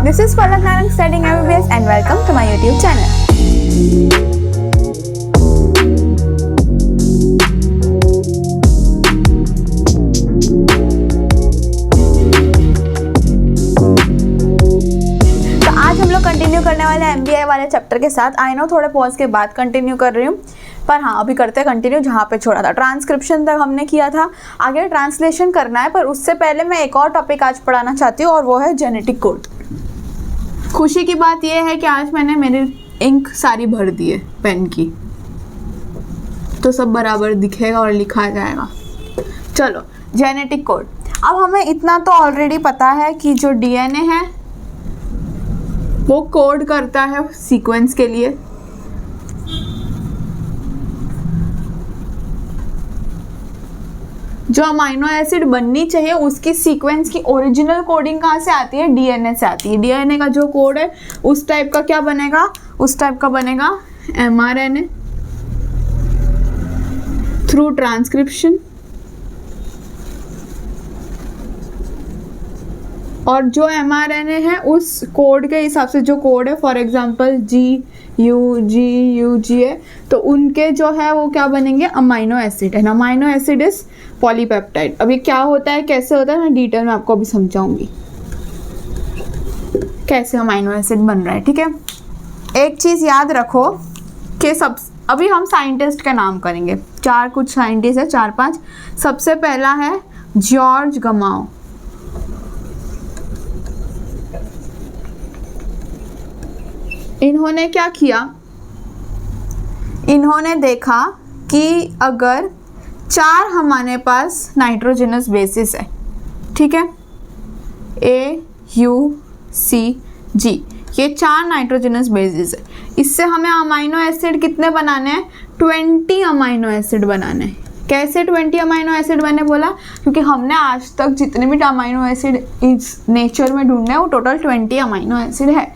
This is Palak Narang studying MBBS and welcome to my YouTube channel. तो आज हम लोग कंटिन्यू करने वाले हैं MBA वाले चैप्टर के साथ। आई नो थोड़े पॉज के बाद कंटिन्यू कर रही हूँ, पर हाँ अभी करते हैं कंटिन्यू जहाँ पे छोड़ा था। ट्रांसक्रिप्शन तक हमने किया था, आगे ट्रांसलेशन करना है, पर उससे पहले मैं एक और टॉपिक आज पढ़ाना चाहती हूँ और वो है जेनेटिक कोड। खुशी की बात यह है कि आज मैंने मेरी इंक सारी भर दी है पेन की, तो सब बराबर दिखेगा और लिखा जाएगा। चलो जेनेटिक कोड। अब हमें इतना तो ऑलरेडी पता है कि जो डीएनए है वो कोड करता है सीक्वेंस के लिए। जो अमाइनो एसिड बननी चाहिए उसकी सीक्वेंस की ओरिजिनल कोडिंग कहाँ से आती है? डीएनए से आती है। डीएनए का जो कोड है उस टाइप का क्या बनेगा? उस टाइप का बनेगा एमआरएनए थ्रू ट्रांसक्रिप्शन। और जो एमआरएनए है उस कोड के हिसाब से जो कोड है, फॉर एग्जांपल जी है, तो उनके जो है वो क्या बनेंगे? Amino acid. And amino acid is polypeptide. अब ये क्या होता है, कैसे होता है, मैं डिटेल में आपको अभी समझाऊंगी कैसे अमाइनो एसिड बन रहा है। ठीक है, एक चीज़ याद रखो कि अभी हम साइंटिस्ट का नाम करेंगे। कुछ साइंटिस्ट है, 4-5। सबसे पहला है जॉर्ज गमाओ। इन्होंने क्या किया? इन्होंने देखा कि अगर 4 हमारे पास नाइट्रोजनस बेसिस है, ठीक है, AUCG, ये 4 नाइट्रोजनस बेसिस है। इससे हमें अमाइनो एसिड कितने बनाने हैं? 20 अमाइनो एसिड बनाने हैं। कैसे 20 अमाइनो एसिड बने बोला? क्योंकि हमने आज तक जितने भी अमाइनो एसिड इस नेचर में ढूंढने हैं वो टोटल 20 अमाइनो एसिड है।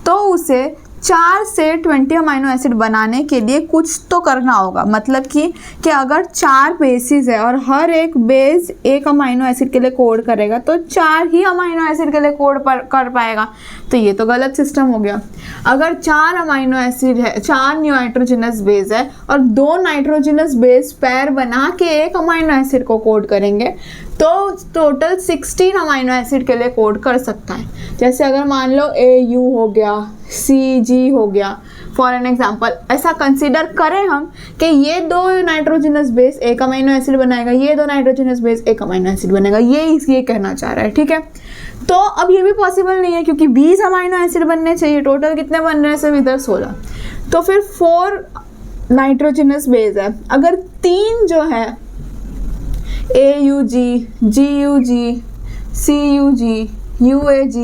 तो उसे 4 से 20 अमाइनो एसिड बनाने के लिए कुछ तो करना होगा। मतलब कि अगर 4 बेसिस है और हर एक बेस एक अमाइनो एसिड के लिए कोड करेगा तो 4 ही अमाइनो एसिड के लिए कोड कर पाएगा। तो ये तो गलत सिस्टम हो गया। अगर 4 अमाइनो एसिड है, 4 नाइट्रोजनस बेस है और 2 नाइट्रोजनस बेस पैर बना के एक अमाइनो एसिड को कोड करेंगे तो टोटल 16 अमाइनो एसिड के लिए कोड कर सकता है। जैसे अगर मान लो AU हो गया, CG हो गया, फॉर एन एग्जाम्पल, ऐसा कंसीडर करें हम कि ये 2 नाइट्रोजनस बेस एक अमाइनो एसिड बनाएगा, ये 2 नाइट्रोजनस बेस एक अमाइनो एसिड बनेगा। ये कहना चाह रहा है। ठीक है, तो अब ये भी पॉसिबल नहीं है क्योंकि 20 अमाइनो एसिड बनने चाहिए। टोटल कितने बन रहे हैं? सब इधर 16। तो फिर 4 नाइट्रोजनस बेस है। अगर 3 जो है AUG, GUG, CUG, UAG,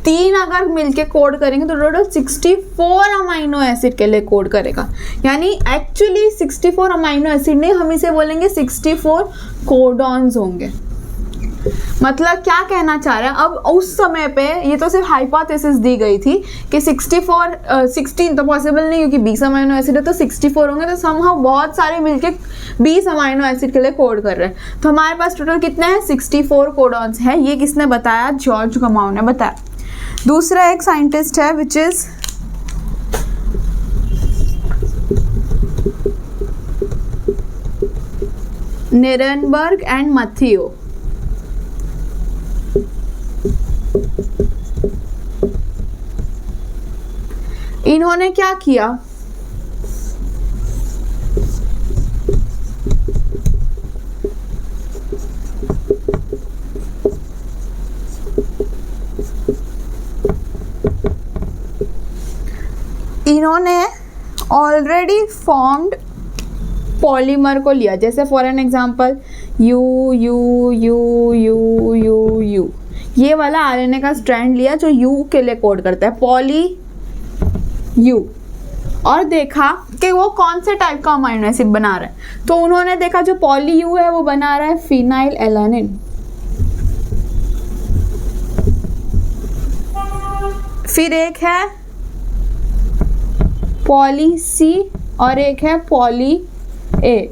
3 अगर मिलके कोड करेंगे तो टोटल 64 अमाइनो एसिड के लिए कोड करेगा। यानी एक्चुअली 64 अमाइनो एसिड नहीं, हम इसे बोलेंगे 64 कोडॉन्स होंगे। मतलब क्या कहना चाह रहा है? अब उस समय पे ये तो सिर्फ हाइपोथेसिस दी गई थी कि 16 तो पॉसिबल नहीं क्योंकि 20 अमाइनो एसिड है, तो 64 होंगे। तो समहाउ बहुत सारे मिलके 20 अमाइनो एसिड के लिए कोड कर रहे हैं। तो हमारे पास टोटल कितने हैं? 64 कोडॉन्स हैं। ये किसने बताया? जॉर्ज गमाओ ने बताया। दूसरा एक साइंटिस्ट है which is Nirenberg and Matthew. इन्होंने क्या किया? इन्होंने ऑलरेडी फॉर्म्ड पॉलीमर को लिया। जैसे फॉर एन एग्जांपल U, ये वाला आरएनए का स्ट्रैंड लिया जो U के लिए कोड करता है, पॉली U, और देखा कि वो कौन से टाइप का अमाइनो एसिड बना रहा है। तो उन्होंने देखा जो पॉली U है वो बना रहा है फिनाइल एलानिन। फिर एक है पॉली C और एक है पॉली A।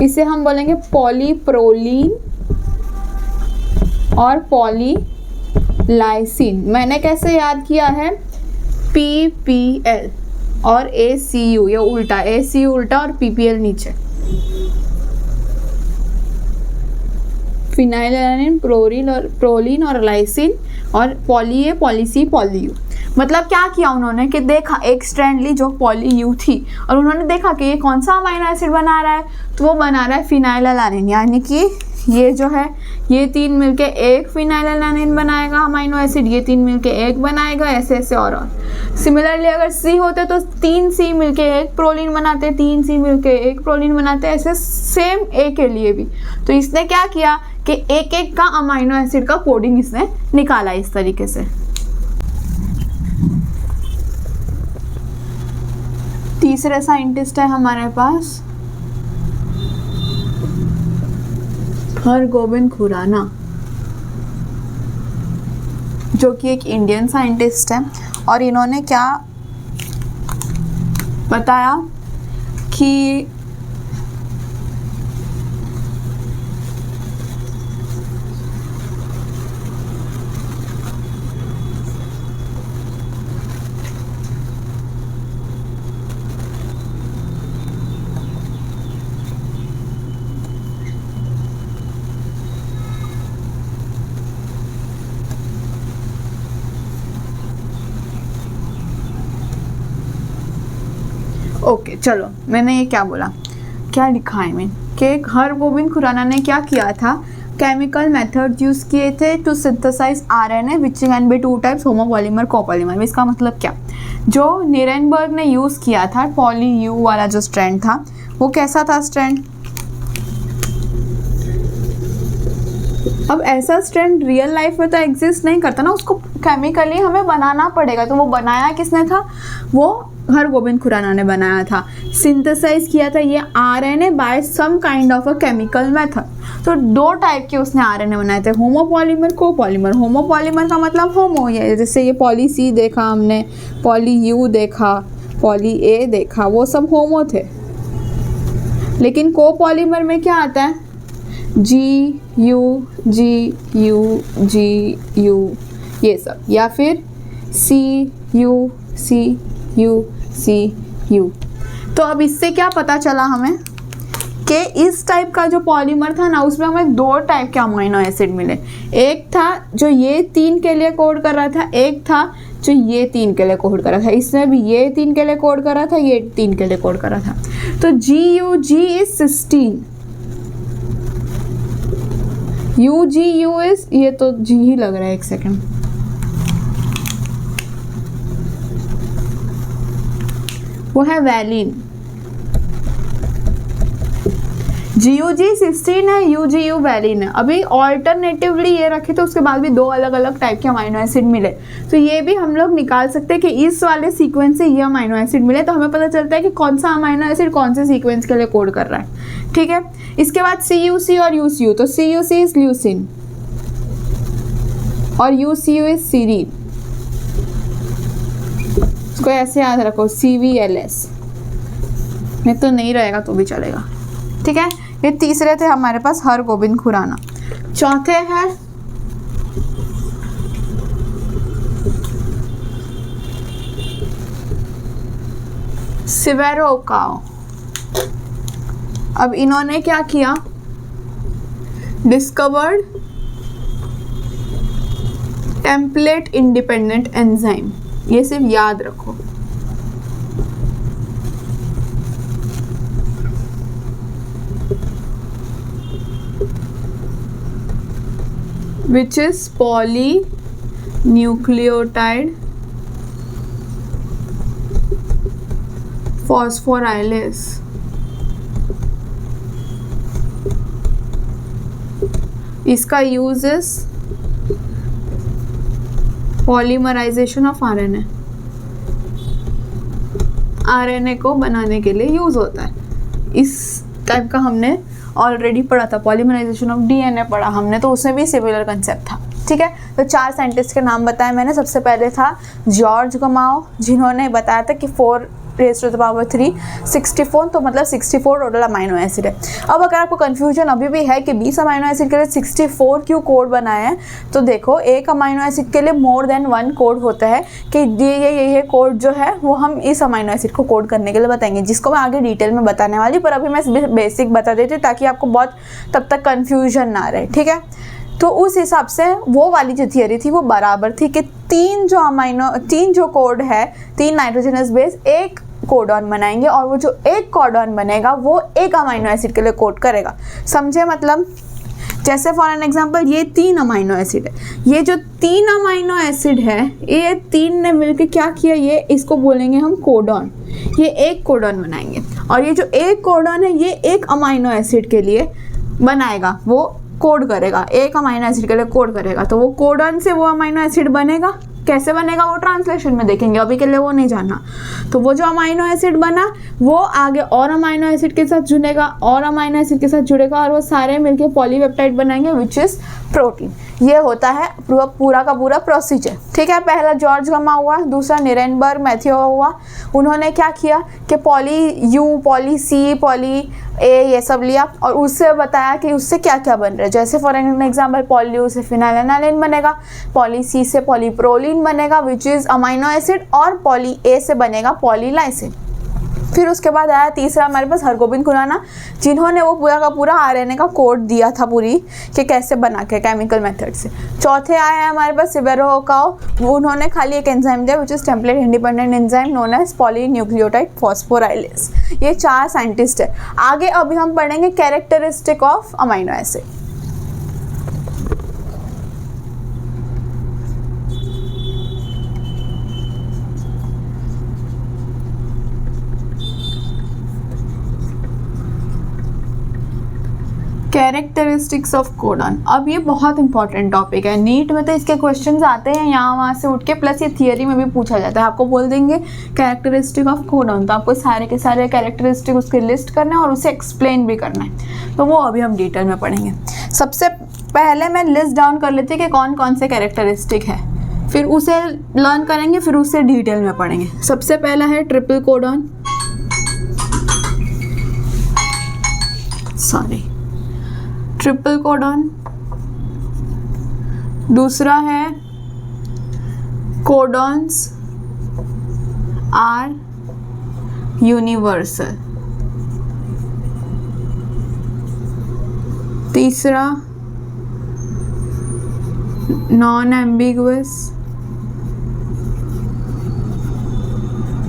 इसे हम बोलेंगे पॉलीप्रोलीन और पॉली लाइसिन, मैंने कैसे याद किया है, PPL और ACU, ये उल्टा, ACU उल्टा और PPL नीचे। फिनाइलएलानाइन, प्रोलीन और लाइसिन, और poly A, poly C, poly U. मतलब क्या किया उन्होंने कि देखा, एक स्ट्रैंड ली जो पॉली यू थी और उन्होंने देखा कि ये कौन सा अमाइनो एसिड बना रहा है, तो वो बना रहा है फिनाइलएलानाइन, यानी कि ये जो है ये 3 मिलके एक फिनाइलएलानाइन बनाएगा अमाइनो एसिड, ये 3 मिलके एक बनाएगा, ऐसे ऐसे और। सिमिलरली अगर सी होते तो 3 सी मिलके एक प्रोलीन बनाते, 3 सी मिलके एक प्रोलीन बनाते, ऐसे सेम ए के लिए भी। तो इसने क्या किया कि एक एक का अमाइनो एसिड का कोडिंग इसने निकाला इस तरीके से। तीसरे साइंटिस्ट है हमारे पास हरगोबिंद खुराना, जो कि एक इंडियन साइंटिस्ट है, और इन्होंने क्या बताया कि ओके चलो, मैंने ये क्या बोला, क्या लिखा है मैंने कि हरगोबिंद खुराना ने क्या किया था, केमिकल मेथड यूज़ किए थे to synthesise RNA which can be 2 types, homopolymer, copolymer. इसका मतलब क्या, जो नीरेनबर्ग ने यूज़ किया था पॉली यू वाला जो स्ट्रैंड था, वो कैसा था स्ट्रैंड। अब ऐसा स्ट्रैंड रियल लाइफ में तो एग्जिस्ट नहीं करता ना, उसको केमिकली हमें बनाना पड़ेगा। तो वो बनाया किसने था, वो हरगोबिंद खुराना ने बनाया था। सिंथेसाइज किया था ये RNA by some kind of a chemical method. तो 2 टाइप के उसने RNA बनाए थे, होमोपॉलीमर, कोपॉलीमर। होमोपॉलीमर का मतलब होमो, ये जैसे ये पॉली सी देखा हमने, पॉली यू देखा, पॉली ए देखा, वो सब होमो थे। लेकिन कोपॉलीमर में क्या आता है, GU GU GU ये सब, या फिर CU CU CU। तो अब इससे क्या पता चला हमें कि इस टाइप का जो पॉलीमर था ना, उसमें हमें 2 टाइप के अमाइनो एसिड मिले। एक था जो ये 3 के लिए कोड कर रहा था, एक था जो ये 3 के लिए कोड कर रहा था। इसमें भी ये 3 के लिए कोड कर रहा था, ये 3 के लिए कोड कर रहा था। तो GUG is cysteine, UGU is, ये तो G ही लग रहा है, एक सेकेंड, वो है वैलिन। GUG सिस्टीन है, UGU वैलिन है। अभी ऑल्टरनेटिवली ये रखे तो उसके बाद भी 2 अलग अलग टाइप के अमाइनो एसिड मिले, तो ये भी हम लोग निकाल सकते हैं कि इस वाले सीक्वेंस से ये अमाइनो एसिड मिले, तो हमें पता चलता है कि कौन सा अमाइनो एसिड कौन से सीक्वेंस के लिए कोड कर रहा है। ठीक है, इसके बाद CUC और UCU, तो CUC इज ल्यूसिन और UCU इज सीरीन। इसको ऐसे याद रखो, CVLS, नहीं तो नहीं रहेगा तो भी चलेगा। ठीक है, ये तीसरे थे हमारे पास हरगोबिंद खुराना। चौथे हैं सिवेरोकाओ। अब इन्होंने क्या किया, डिस्कवर्ड टेम्पलेट इंडिपेंडेंट एंजाइम। ये सिर्फ याद रखो। Which is polynucleotide phosphorylase। इसका use is polymerisation of RNA। RNA को बनाने के लिए यूज होता है। इस टाइप का हमने ऑलरेडी पढ़ा था, पॉलीमराइजेशन ऑफ DNA पढ़ा हमने, तो उसमें भी सिमिलर कंसेप्ट था। ठीक है, तो 4 साइंटिस्ट के नाम बताए मैंने। सबसे पहले था जॉर्ज गमाओ, जिन्होंने बताया था कि 4 रेज़ टू द पावर 3 64, तो मतलब 64 टोटल अमाइनो एसिड है। अब अगर आपको कन्फ्यूजन अभी भी है कि 20 अमाइनो एसिड के लिए 64 क्यों कोड बनाए हैं, तो देखो एक अमाइनो एसिड के लिए मोर देन 1 कोड होता है कि ये कोड जो है वो हम इस अमाइनो एसिड को कोड करने के लिए बताएंगे, जिसको मैं आगे डिटेल में बताने वाली, पर अभी मैं बेसिक बता देती हूँ ताकि आपको बहुत तब तक कन्फ्यूजन ना रहे, ठीक है। तो उस हिसाब से वो वाली जो थियरी थी वो बराबर थी कि तीन जो कोड है, 3 नाइट्रोजनस बेस एक कोडॉन बनाएंगे और वो जो एक कोडॉन बनेगा वो एक अमाइनो एसिड के लिए कोड करेगा। समझे मतलब? जैसे फॉर एन एग्जांपल ये 3 अमाइनो एसिड है, ये जो 3 अमाइनो एसिड है, ये 3 ने मिलकर क्या किया, ये इसको बोलेंगे हम कोडॉन, ये एक कोडॉन बनाएंगे और ये जो एक कोडॉन है ये एक अमाइनो एसिड के लिए बनाएगा, वो कोड करेगा, एक अमाइनो एसिड के लिए कोड करेगा। तो वो कोडॉन से वो अमाइनो एसिड बनेगा, कैसे बनेगा वो ट्रांसलेशन में देखेंगे, अभी के लिए वो नहीं जानना। तो वो जो अमाइनो एसिड बना वो आगे और अमाइनो एसिड के साथ जुड़ेगा और अमाइनो एसिड के साथ जुड़ेगा और वो सारे मिलके पॉलीपेप्टाइड बनाएंगे विच इज़ प्रोटीन। ये होता है पूरा का पूरा प्रोसीजर, ठीक है। पहला जॉर्ज गमा हुआ, दूसरा निरेनबर्ग मैथ्यू हुआ। उन्होंने क्या किया कि poly U, poly C, poly A ये सब लिया और उससे बताया कि उससे क्या क्या बन रहा है। जैसे फॉर एग्जाम्पल पॉली यू से फिनाइलएनालिन बनेगा, पॉली सी से पॉलीप्रोलिन बनेगा विच इज़ अमाइनो एसिड और पॉली ए से बनेगा पॉलीलाइसिन। फिर उसके बाद आया तीसरा हमारे पास हरगोबिंद खुराना, जिन्होंने वो पूरा का पूरा आरएनए का कोड दिया था पूरी कि कैसे बना के केमिकल मेथड से। चौथे आए हैं हमारे पास सिबेरो ओकाओ, उन्होंने खाली एक एंजाइम दिया which is template independent enzyme known as polynucleotide phosphorylase. ये 4 साइंटिस्ट है। आगे अभी हम पढ़ेंगे characteristic of amino acid. Characteristics of codon, अब ये बहुत इंपॉर्टेंट टॉपिक है। नीट में तो इसके क्वेश्चंस आते हैं यहाँ वहाँ से उठ के, प्लस ये थियरी में भी पूछा जाता है। आपको बोल देंगे कैरेक्टरिस्टिक ऑफ कोडॉन, तो आपको सारे के सारे कैरेक्टरिस्टिक उसके लिस्ट करना है और उसे एक्सप्लेन भी करना है, तो वो अभी हम डिटेल में पढ़ेंगे। सबसे पहले मैं लिस्ट डाउन कर लेती हूँ कि कौन कौन से कैरेक्टरिस्टिक है, फिर उसे लर्न करेंगे, फिर उसे डिटेल में पढ़ेंगे। सबसे पहला है ट्रिपल कोडॉन, ट्रिपल कोडॉन। दूसरा है कोडॉन्स आर यूनिवर्सल। तीसरा नॉन एम्बिगुअस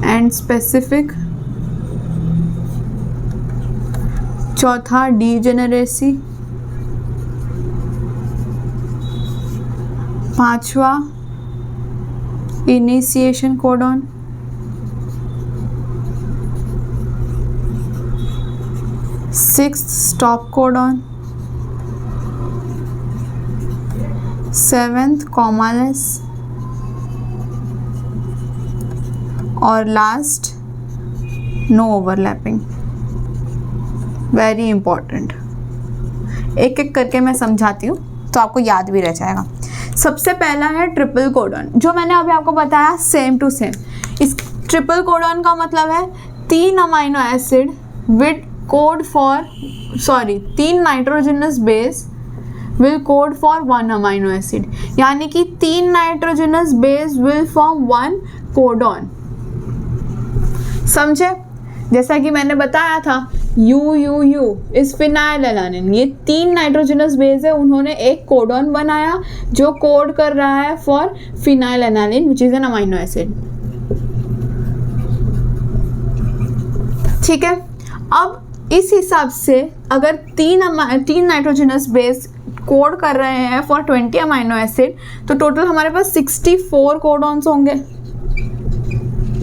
एंड स्पेसिफिक। चौथा डीजेनरेसी। पांचवा initiation codon. Sixth stop codon. Seventh commaless और last no overlapping. Very important, एक एक करके मैं समझाती हूँ तो आपको याद भी रह जाएगा। सबसे पहला है ट्रिपल कोडॉन, जो मैंने अभी आपको बताया सेम टू सेम। इस ट्रिपल कोडॉन का मतलब है 3 amino acid with code for 3 nitrogenous base will code for 1 amino acid, यानी कि 3 nitrogenous base will form 1 codon. समझे? जैसा कि मैंने बताया था यू इस फिनाइलएलानिन, ये 3 नाइट्रोजनस बेस है, उन्होंने एक कोडॉन बनाया जो कोड कर रहा है for phenylalanine which is an amino acid. ठीक है, अब इस हिसाब से अगर 3 नाइट्रोजनस बेस कोड कर रहे हैं फॉर 20 अमाइनो एसिड, तो टोटल हमारे पास 64 कोडॉन्स होंगे।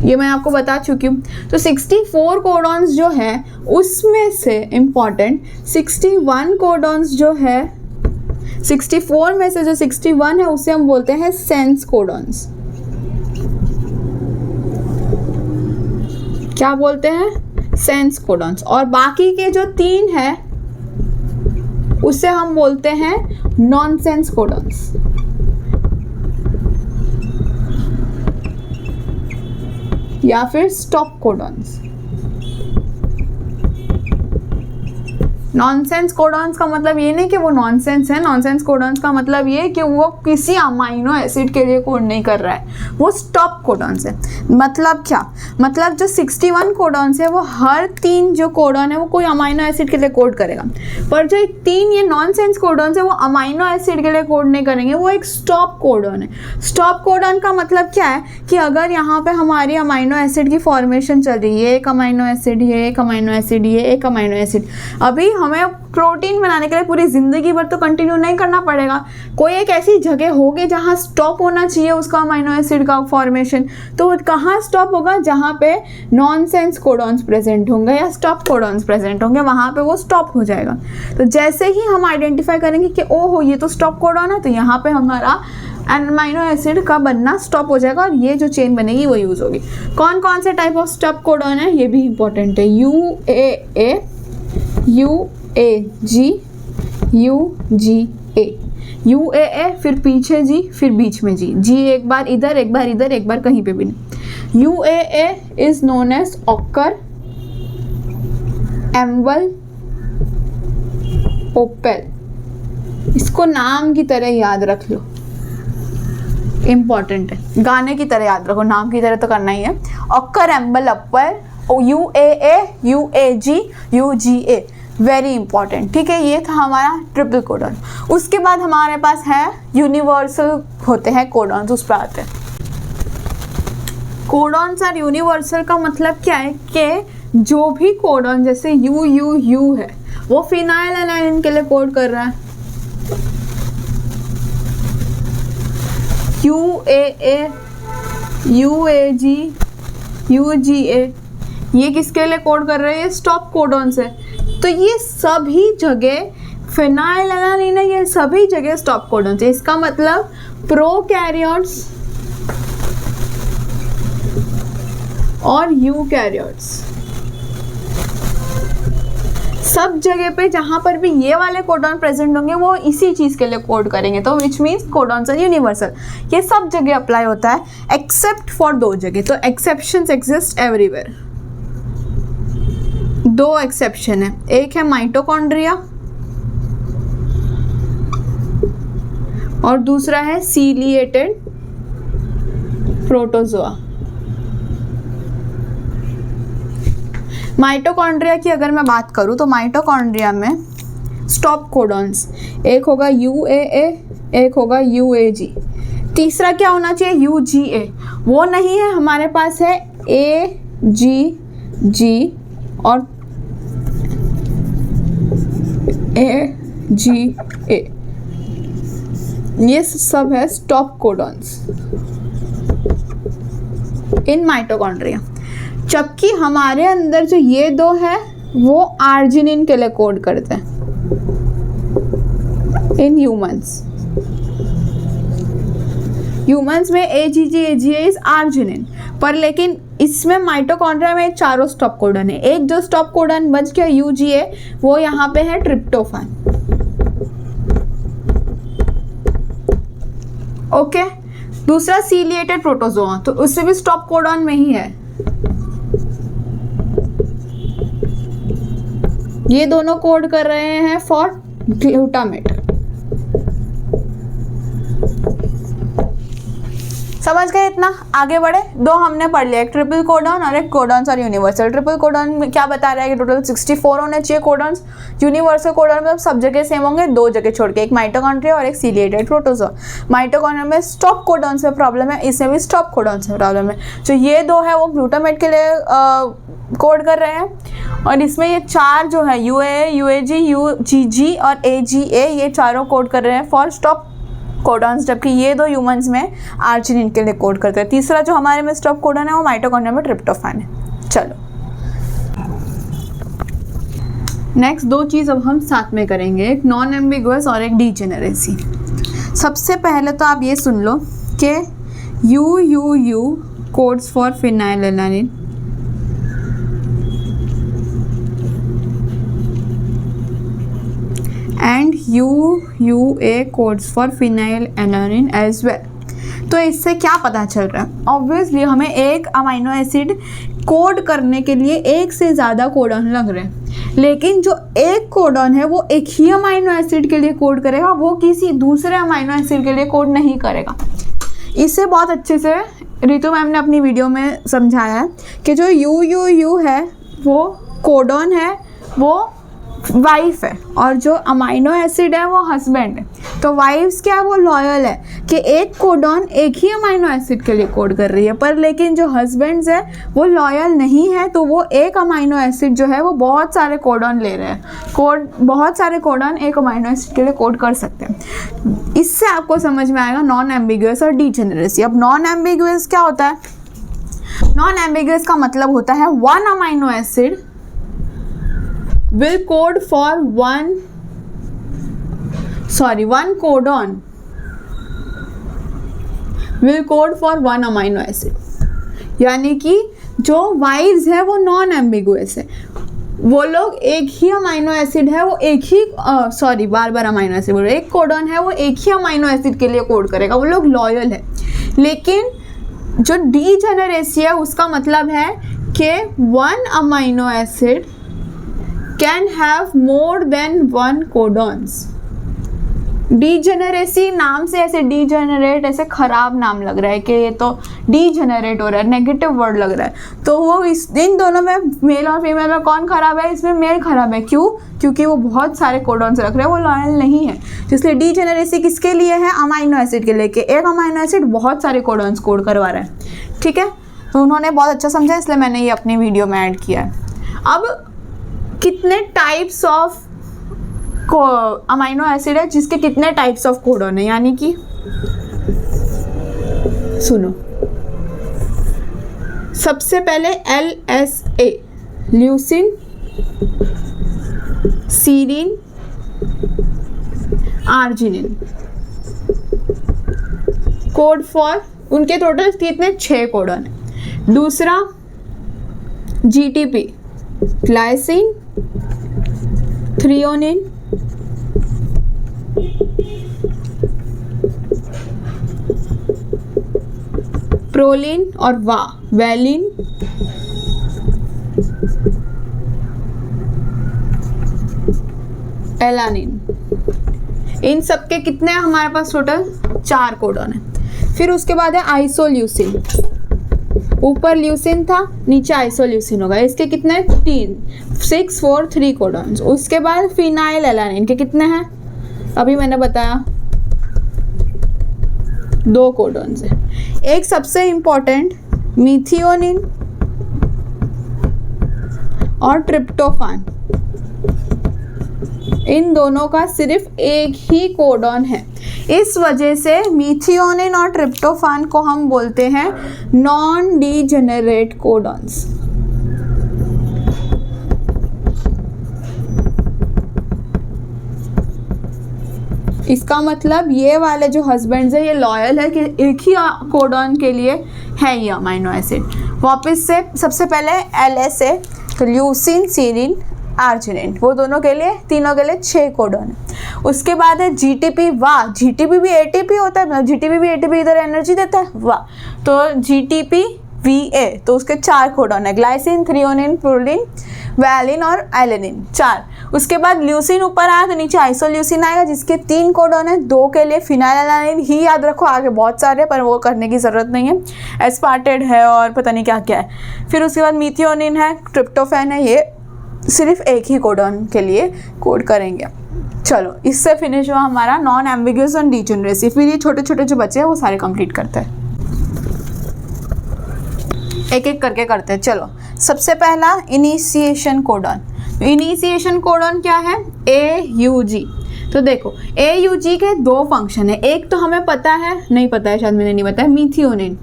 ये मैं आपको बता चुकी हूँ। तो 64 कोडॉन्स जो है उसमें से इम्पॉर्टेंट 61 कोडॉन्स जो है, 64 में से जो 61 है उसे हम बोलते हैं सेंस कोडॉन्स। क्या बोलते हैं? Sense codons. और बाकी के जो 3 है उसे हम बोलते हैं नॉनसेंस कोडॉन्स। या फिर स्टॉप कोडॉन्स। नॉनसेंस कोडॉन्स का मतलब ये नहीं कि वो नॉनसेंस है, नॉनसेंस कोडॉन्स का मतलब ये कि वो किसी अमाइनो एसिड के लिए कोड नहीं कर रहा है, वो स्टॉप कोडॉन्स है। मतलब क्या, मतलब जो 61 कोडॉन्स है वो हर 3 जो कोडॉन है वो कोई अमाइनो एसिड के लिए कोड करेगा, पर जो 3 ये नॉनसेंस कोडॉन्स है वो अमाइनो एसिड के लिए कोड नहीं करेंगे, वो एक स्टॉप कोडॉन है। स्टॉप कोडॉन का मतलब क्या है कि अगर यहाँ पे हमारी अमाइनो एसिड की फॉर्मेशन चल रही है, एक अमाइनो एसिड, ये एक अमाइनो एसिड, ये एक अमाइनो एसिड, अभी हमें प्रोटीन बनाने के लिए पूरी ज़िंदगी भर तो कंटिन्यू नहीं करना पड़ेगा, कोई एक ऐसी जगह होगी जहाँ स्टॉप होना चाहिए उसका अमाइनो एसिड का फॉर्मेशन, तो कहाँ स्टॉप होगा, जहाँ पे नॉनसेंस कोडॉन्स प्रेजेंट होंगे या स्टॉप कोडॉन्स प्रेजेंट होंगे, वहाँ पे वो स्टॉप हो जाएगा। तो जैसे ही हम आइडेंटिफाई करेंगे कि ओहो ये तो स्टॉप कोडॉन है, तो यहाँ पे हमारा अमाइनो एसिड का बनना स्टॉप हो जाएगा और ये जो चेन बनेगी वो यूज़ होगी। कौन कौन से टाइप ऑफ स्टॉप कोडॉन है ये भी इंपॉर्टेंट है, UAA, UAG, UGA, UAA फिर पीछे G फिर बीच में G एक बार इधर एक बार इधर एक बार कहीं पे भी नहीं। UAA is known as ochre, amber, opal, इसको नाम की तरह याद रख लो, इंपॉर्टेंट है, गाने की तरह याद रखो, नाम की तरह तो करना ही है। ऑकर, एम्बल, अपर, UAA, UAG, UGA, very important, ठीक है। ये था हमारा ट्रिपल कोडॉन। उसके बाद हमारे पास है यूनिवर्सल होते हैं कोडॉन्स, उस पर आते हैं। कोडॉन्स और यूनिवर्सल का मतलब क्या है कि जो भी कोडॉन जैसे U है वो फिनाइल एलानिन के लिए कोड कर रहा है, UAA, UAG, UGA ये किसके लिए कोड कर रहे हैं, ये स्टॉप कोडॉन्स है। तो ये सभी जगह फिनाइल एलानिन है, ये सभी जगह स्टॉप कोडॉन्स है। इसका मतलब प्रोकैरियोट्स और यूकैरियोट्स सब जगह पे जहाँ पर भी ये वाले कोडॉन प्रेजेंट होंगे वो इसी चीज़ के लिए कोड करेंगे, तो which means codons are universal. ये सब जगह अप्लाई होता है एक्सेप्ट फॉर 2 जगह, तो एक्सेप्शंस एग्जिस्ट एवरीवेयर। 2 एक्सेप्शन है, एक है माइटोकॉन्ड्रिया और दूसरा है सीलिएटेड प्रोटोजोआ। माइटोकॉन्ड्रिया की अगर मैं बात करूं तो माइटोकॉन्ड्रिया में स्टॉप कोडॉन्स एक होगा UAA, एक होगा UAG, तीसरा क्या होना चाहिए UGA, वो नहीं है, हमारे पास है AGG और AGA, ये सब है स्टॉप कोडॉन्स इन माइटोकॉन्ड्रिया। जबकि हमारे अंदर जो ये 2 है वो आर्जिनिन के लिए कोड करते हैं इन ह्यूमंस में AGG AGA इज आर्जिनिन, पर लेकिन इसमें माइटोकॉन्ड्रिया में चारों स्टॉप कोडॉन है। एक जो स्टॉप कोडॉन बच गया UGA, वो यहाँ पे है ट्रिप्टोफान। ओके, दूसरा सीलिएटेड प्रोटोजोआ, तो उससे भी स्टॉप कोडॉन में ही है। ये दोनों कोड कर रहे हैं फॉर ग्लूटामेट। समझ गए इतना? आगे बढ़े। 2 हमने पढ़ लिया, एक ट्रिपल कोडॉन और एक कोडॉन्स और यूनिवर्सल। ट्रिपल कोडॉन में क्या बता रहा है कि टोटल 64 होने चाहिए कोडॉन्स। यूनिवर्सल कोडॉन में सब जगह सेम होंगे, 2 जगह छोड़ के, एक माइटोकॉन्ड्रिया और एक सीलिएटेड प्रोटोजोआ। माइटोकॉन्ड्रिया में स्टॉप कोडॉन्स में प्रॉब्लम है, इसमें भी स्टॉप कोडॉन्स में प्रॉब्लम है। जो ये 2 है वो ग्लूटामेट के लिए कोड कर रहे हैं, और इसमें ये 4 जो है UAA, UAG, UGG और AGA, ये चारों कोड कर रहे हैं फॉर स्टॉप कोडॉन्स, जबकि ये 2 ह्यूमंस में आर्जिनिन के लिए कोड करते हैं। तीसरा जो हमारे में स्टॉप कोडॉन है वो माइटोकॉन्ड्रिया में ट्रिप्टोफान है। चलो नेक्स्ट 2 चीज़ अब हम साथ में करेंगे, एक नॉन एम्बिगुअस और एक डीजेनेरेसी। सबसे पहले तो आप ये सुन लो कि UUU codes for phenylalanine, and UUA codes for phenylalanine as well। तो इससे क्या पता चल रहा है? ऑब्वियसली हमें एक अमाइनो एसिड कोड करने के लिए एक से ज़्यादा कोडॉन लग रहे हैं, लेकिन जो एक कोडॉन है वो एक ही अमाइनो एसिड के लिए कोड करेगा, वो किसी दूसरे अमाइनो एसिड के लिए कोड नहीं करेगा। इसे बहुत अच्छे से रितु मैम ने अपनी वीडियो में समझाया है कि जो यू है वो कोडॉन है, वो वाइफ है, और जो अमाइनो एसिड है वो हस्बैंड है। तो वाइफ्स क्या है, वो लॉयल है कि एक कोडॉन एक ही अमाइनो एसिड के लिए कोड कर रही है, पर लेकिन जो हस्बैंड्स है वो लॉयल नहीं है, तो वो एक अमाइनो एसिड जो है वो बहुत सारे कोडॉन ले रहे हैं, बहुत सारे कोडॉन एक अमाइनो एसिड के लिए कोड कर सकते हैं। इससे आपको समझ में आएगा नॉन एम्बिगुअस और डीजेनरेसी। अब नॉन एम्बिगुअस क्या होता है? नॉन एम्बिगुअस का मतलब होता है one amino acid will code for one codon will code for one amino acid। यानी कि जो वाइव्स है वो नॉन एम्बिगुअस है, वो लोग एक ही अमाइनो एसिड है, वो एक ही बार अमाइनो एसिड बोल रहे, एक कोडॉन है वो एक ही अमाइनो एसिड के लिए कोड करेगा, वो लोग लॉयल है। लेकिन जो डीजेनरेसी है उसका मतलब है कि one amino acid can have more than one codons। Degeneracy नाम से ऐसे डीजेनरेट ऐसे खराब नाम लग रहा है कि ये तो डीजेनरेट हो रहा है, नेगेटिव वर्ड लग रहा है। तो वो इन दोनों में मेल और फीमेल में कौन खराब है? इसमें मेल खराब है। क्यों? क्योंकि वो बहुत सारे कोडॉन्स रख रहे हैं, वो लॉयल नहीं है। इसलिए डीजेनरेसी किसके लिए है? अमाइनो एसिड के लिए, कि एक अमाइनो एसिड बहुत सारे कोडॉन्स कोड करवा रहा है। ठीक है, तो उन्होंने बहुत अच्छा समझा, इसलिए मैंने ये अपनी वीडियो में ऐड किया है। अब कितने टाइप्स ऑफ अमाइनो एसिड है जिसके कितने टाइप्स ऑफ कोडॉन है, यानी कि सुनो, सबसे पहले LSA, leucine, serine, arginine, code for उनके टोटल कितने? 6 कोडॉन है। दूसरा GTP, ग्लाइसिन, थ्रियोनिन, प्रोलिन और वैलिन, एलानिन। इन सब के कितने हमारे पास टोटल? 4 कोडॉन है। फिर उसके बाद है आइसोल्यूसिन, ऊपर ल्यूसिन था, नीचे आइसोल्यूसिन होगा। इसके कितने? 3, 6, 4, 3 कोडॉन्स। उसके बाद फिनाइल एलानिन के कितने हैं? अभी मैंने बताया 2 कोडॉन्स है। एक सबसे इम्पोर्टेंट मिथियोनिन और ट्रिप्टोफान, इन दोनों का सिर्फ एक ही कोडॉन है। इस वजह से मिथियोनिन और ट्रिप्टोफान को हम बोलते हैं नॉन डीजेनरेट कोडॉन्स। इसका मतलब ये वाले जो हस्बैंड्स है ये लॉयल है कि एक ही कोडॉन के लिए है ये अमाइनो एसिड। वापस से सबसे पहले LSA, तो ल्यूसिन, सीरीन, आर्जिनिन, वो दोनों के लिए, तीनों के लिए 6 कोडॉन है। उसके बाद है GTP, GTP भी ATP होता है, GTP भी ATP इधर एनर्जी देता है, तो GTP VA, तो उसके 4 कोडॉन है, ग्लाइसिन, थ्रियोनिन, प्रोलिन, वैलिन और एलेनिन, 4। उसके बाद ल्यूसिन ऊपर आया तो नीचे आइसोल्यूसिन आएगा जिसके 3 कोडॉन है, 2 के लिए फिनाइल एलानिन ही याद रखो, आगे बहुत सारे पर वो करने की ज़रूरत नहीं है, एस्पार्टेट है और पता नहीं क्या क्या है। फिर उसके बाद मिथियोनिन है, ट्रिप्टोफैन है, ये सिर्फ एक ही कोडॉन के लिए कोड करेंगे। चलो, इससे फिनिश हुआ हमारा नॉन एम्बिगुअस और डीजेनरेसी। फिर ये छोटे छोटे जो बच्चे हैं वो सारे कंप्लीट करते हैं, एक एक करके करते हैं। चलो, सबसे पहला इनिशिएशन कोडॉन। इनिशिएशन कोडॉन क्या है? AUG। तो देखो, AUG के 2 फंक्शन है। एक तो हमें पता है, नहीं पता है शायद, मैंने नहीं बताया, मिथियोनिन,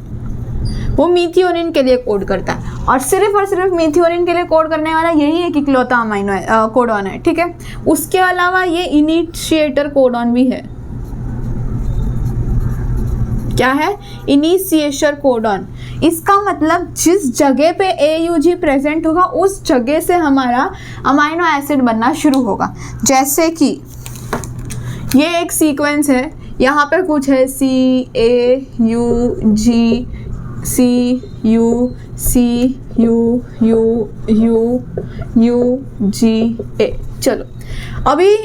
वो मिथियोनिन के लिए कोड करता है, और सिर्फ मिथियोनिन के लिए कोड करने वाला यही एक इकलौता अमाइनो कोडॉन है। ठीक है, उसके अलावा ये इनिशिएटर कोडॉन भी है। क्या है? Initiation codon. इसका मतलब जिस जगह पे AUG प्रेजेंट होगा उस जगह से हमारा अमाइनो एसिड बनना शुरू होगा। जैसे कि ये एक सीक्वेंस है, यहाँ पे कुछ है CAUG, CUGA। चलो अभी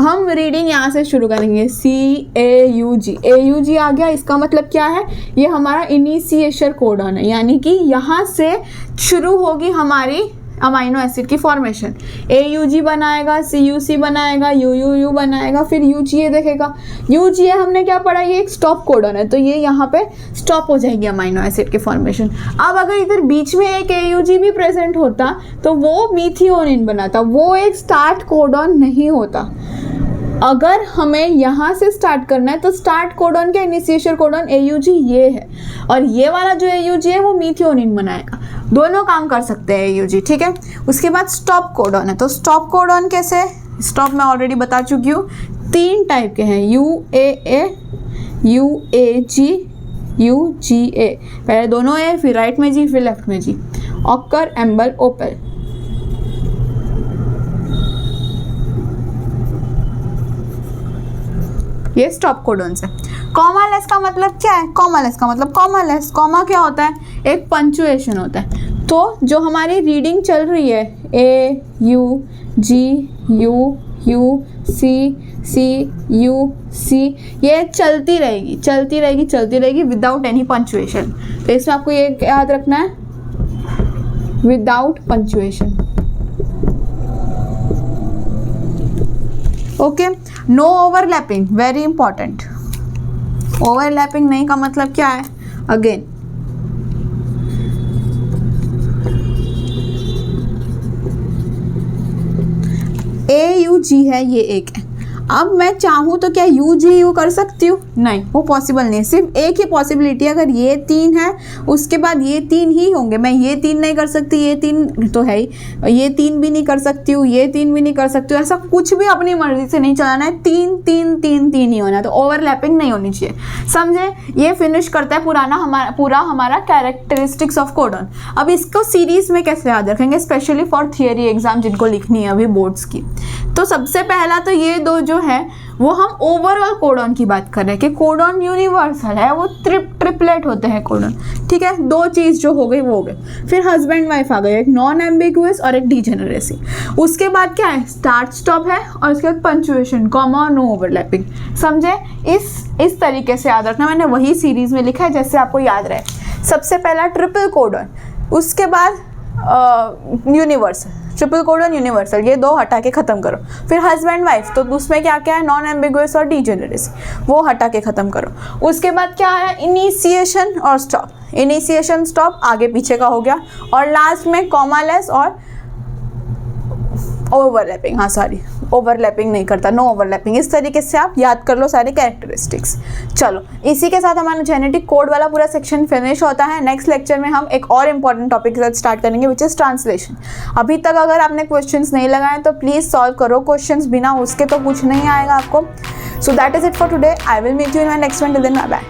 हम रीडिंग यहाँ से शुरू करेंगे। CAUG, AUG आ गया, इसका मतलब क्या है, ये हमारा इनिशिएशन कोडॉन है, यानी कि यहाँ से शुरू होगी हमारी अमाइनो एसिड की फॉर्मेशन। AUG बनाएगा, CUC बनाएगा, UUU बनाएगा, फिर UGA देखेगा। UGA हमने क्या पढ़ा, ये एक स्टॉप कोडॉन है, तो ये यहाँ पे स्टॉप हो जाएगी अमाइनो एसिड की फॉर्मेशन। अब अगर इधर बीच में एक AUG भी प्रेजेंट होता तो वो मीथियोनिन बनाता, वो एक स्टार्ट कोडॉन नहीं होता। अगर हमें यहाँ से स्टार्ट करना है तो स्टार्ट कोडॉन का इनिशिएशन कोडॉन AUG ये है, और ये वाला जो AUG है वो मीथियोनिन बनाएगा। दोनों काम कर सकते हैं AUG, ठीक है। उसके बाद स्टॉप कोडॉन है, तो स्टॉप कोडॉन कैसे, स्टॉप मैं ऑलरेडी बता चुकी हूँ, 3 टाइप के हैं, UAA, UAG, UGA। पहले दोनों ए, फिर राइट में जी, फिर लेफ्ट में जी। ऑकर, एम्बल, ओपल। ये स्टॉप कोडॉन्स है। कॉमालेस का मतलब क्या है, कॉमालेस का मतलब कॉमालेस, कॉमा क्या होता है, एक पंचुएशन होता है। तो जो हमारी रीडिंग चल रही है AUG, CUC, ये चलती रहेगी विदाउट एनी पंचुएशन। तो इसमें आपको ये याद रखना है, without punctuation. Okay, no overlapping, very important. Overlapping नहीं का मतलब क्या है, अगेन AUG है, ये एक है। अब मैं चाहूँ तो क्या UGU कर सकती हूँ, नहीं, वो पॉसिबल नहीं। सिर्फ एक ही पॉसिबिलिटी, अगर ये 3 है उसके बाद ये 3 ही होंगे। मैं ये 3 नहीं कर सकती, ये 3 तो है ही, ये 3 भी नहीं कर सकती हूँ, ये 3 भी नहीं कर सकती हूँ। ऐसा कुछ भी अपनी मर्जी से नहीं चलाना है, 3 ही होना है, तो ओवरलैपिंग नहीं होनी चाहिए, समझे। ये फिनिश करता है पूरा हमारा कैरेक्टरिस्टिक्स ऑफ कोडॉन। अब इसको सीरीज में कैसे याद रखेंगे, स्पेशली फॉर थियरी एग्जाम जिनको लिखनी है अभी बोर्ड्स की। तो सबसे पहला तो ये दो जो है वो हम ओवरऑल कोडॉन की बात कर रहे हैं कि कोडॉन यूनिवर्सल है, वो ट्रिपलेट होते हैं कोडॉन, ठीक है। 2 चीज़ जो हो गई वो हो गई। फिर हस्बैंड वाइफ आ गई, एक नॉन एम्बिगुअस और एक डिजेनरेसी। उसके बाद क्या है, स्टार्ट स्टॉप है, और उसके बाद पंचुएशन, कॉमा, नो ओवरलैपिंग, समझे। इस तरीके से याद रखना, मैंने वही सीरीज में लिखा है जैसे आपको याद रहे। सबसे पहला ट्रिपल कोडॉन, उसके बाद यूनिवर्सल, ट्रिपल कोडॉन, यूनिवर्सल, ये 2 हटा के ख़त्म करो। फिर हस्बैंड वाइफ, तो उसमें क्या क्या है, नॉन एम्बिगुअस और डिजेनरेसी, वो हटा के ख़त्म करो। उसके बाद क्या है, इनिशिएशन और स्टॉप, इनिशिएशन स्टॉप आगे पीछे का हो गया, और लास्ट में कॉमालेस और ओवरलैपिंग, हाँ सॉरी ओवरलैपिंग नहीं करता, नो ओवरलैपिंग। इस तरीके से आप याद कर लो सारे कैरेक्टरिस्टिक्स। चलो, इसी के साथ हमारा जेनेटिक कोड वाला पूरा सेक्शन फिनिश होता है। नेक्स्ट लेक्चर में हम एक और इम्पॉर्टेंट टॉपिक के साथ स्टार्ट करेंगे, विच इज़ ट्रांसलेशन। अभी तक अगर आपने क्वेश्चंस नहीं लगाए तो प्लीज़ सॉल्व करो क्वेश्चंस, बिना उसके तो कुछ नहीं आएगा आपको। So that is it for today. I will meet you in my next one. Till then bye bye.